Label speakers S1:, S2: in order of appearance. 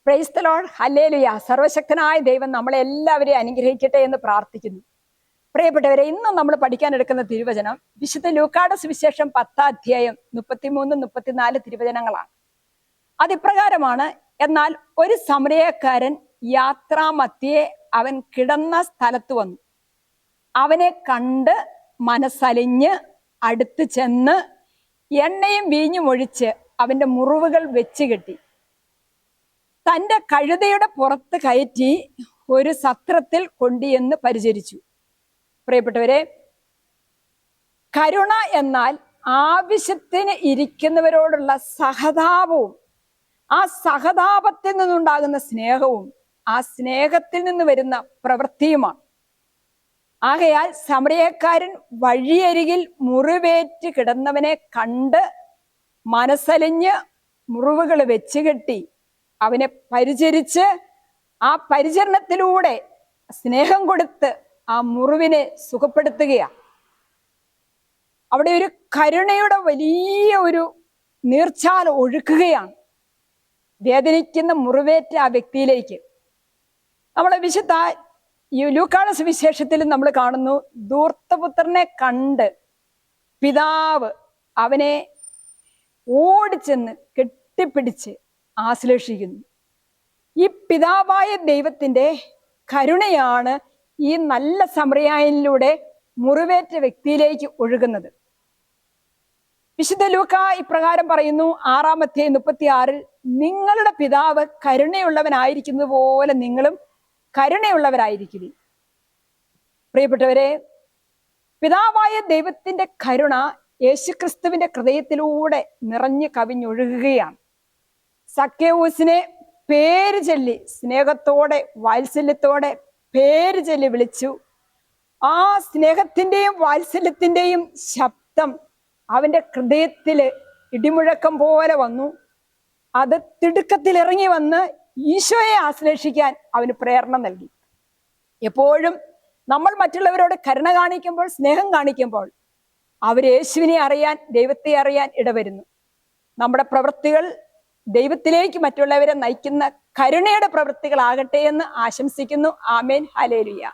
S1: Praise the Lord, hallelujah. സർവശക്തനായ ദൈവം നമ്മളെ എല്ലാവരെയും അനുഗ്രഹിക്കട്ടെ എന്ന് പ്രാർത്ഥിക്കുന്നു. പ്രിയപ്പെട്ടവരെ, ഇന്നും നമ്മൾ പഠിക്കാൻ എടുക്കുന്ന തിരുവചനം വിശുദ്ധ ലൂക്കായുടെ സുവിശേഷം 10-ാം അധ്യായം 33-34 തിരുവചനങ്ങളാണ്. അതിപ്രകാരമാണ്: എന്നാൽ ഒരു സമരയക്കാരൻ യാത്രാമധ്യേ അവൻ കിടന്ന സ്ഥലത്ത് വന്നു. അവനെ കണ്ട് മനസ്സലിഞ്ഞ് അടുത്ത് ചെന്ന് എണ്ണയും വീഞ്ഞും ഒഴിച്ച് അവന്റെ മുറിവുകൾ വെച്ച് കെട്ടി തന്റെ കഴുതയുടെ പുറത്ത് കയറ്റി ഒരു സത്രത്തിൽ കൊണ്ടുചെന്ന് പരിചരിച്ചു. പ്രിയപ്പെട്ടവരെ, കരുണ എന്നാൽ ആവശ്യത്തിന് ഇരിക്കുന്നവരോടുള്ള സഹതാപവും ആ സഹതാപത്തിൽ നിന്നുണ്ടാകുന്ന സ്നേഹവും ആ സ്നേഹത്തിൽ നിന്ന് വരുന്ന പ്രവൃത്തിയുമാണ്. ആകയാൽ സമരയക്കാരൻ വഴിയരികിൽ മുറിവേറ്റ് കിടന്നവനെ കണ്ട് മനസ്സലിഞ്ഞ് മുറിവുകൾ വെച്ച് കെട്ടി അവനെ പരിചരിച്ച് ആ പരിചരണത്തിലൂടെ സ്നേഹം കൊടുത്ത് ആ മുറിവിനെ സുഖപ്പെടുത്തുകയാണ്. അവിടെ ഒരു കരുണയുടെ വലിയ ഒരു നീർച്ചാൽ ഒഴുക്കുകയാണ് വേദനിക്കുന്ന മുറിവേറ്റ ആ വ്യക്തിയിലേക്ക്. നമ്മളെ വിശുദ്ധ ലൂക്കായുടെ സുവിശേഷത്തിൽ നമ്മൾ കാണുന്നു, ധൂർത്തപുത്രനെ കണ്ട് പിതാവ് അവനെ ഓടിച്ചെന്ന് കെട്ടിപ്പിടിച്ച് ആശ്ലേഷിക്കുന്നു. ഈ പിതാവായ ദൈവത്തിന്റെ കരുണയാണ് ഈ നല്ല സമരയാനിലൂടെ മുറിവേറ്റ വ്യക്തിയിലേക്ക് ഒഴുകുന്നത്. വിശുദ്ധ ലൂക്ക ഇപ്രകാരം പറയുന്നു, 6-ാം അധ്യായം 36-ൽ, നിങ്ങളുടെ പിതാവ് കരുണയുള്ളവനായിരിക്കുന്നത് പോലെ നിങ്ങളും കരുണയുള്ളവരായിരിക്കും. പ്രിയപ്പെട്ടവരെ, പിതാവായ ദൈവത്തിന്റെ കരുണ യേശുക്രിസ്തുവിന്റെ ഹൃദയത്തിലൂടെ നിറഞ്ഞു കവിഞ്ഞൊഴുകുകയാണ്. സക്കേവൂസിനെ പേര് ചൊല്ലി സ്നേഹത്തോടെ വാത്സല്യത്തോടെ പേര് ചൊല്ലി വിളിച്ചു. ആ സ്നേഹത്തിന്റെയും വാത്സല്യത്തിന്റെയും ശബ്ദം അവന്റെ ഹൃദയത്തില് ഇടിമുഴക്കം പോലെ വന്നു. അത് തിടുക്കത്തിൽ ഇറങ്ങി വന്ന് ഈശോയെ ആശ്ലേഷിക്കാൻ അവന് പ്രേരണ നൽകി. എപ്പോഴും നമ്മൾ മറ്റുള്ളവരോട് കരുണ കാണിക്കുമ്പോൾ, സ്നേഹം കാണിക്കുമ്പോൾ, അവർ യേശുവിനെ അറിയാൻ, ദൈവത്തെ അറിയാൻ ഇടവരുന്നു. നമ്മുടെ പ്രവൃത്തികൾ ദൈവത്തിലേക്ക് മറ്റുള്ളവരെ നയിക്കുന്ന കരുണയുടെ പ്രവൃത്തികളാകട്ടെ എന്ന് ആശംസിക്കുന്നു. ആമേൻ, ഹല്ലേലൂയ.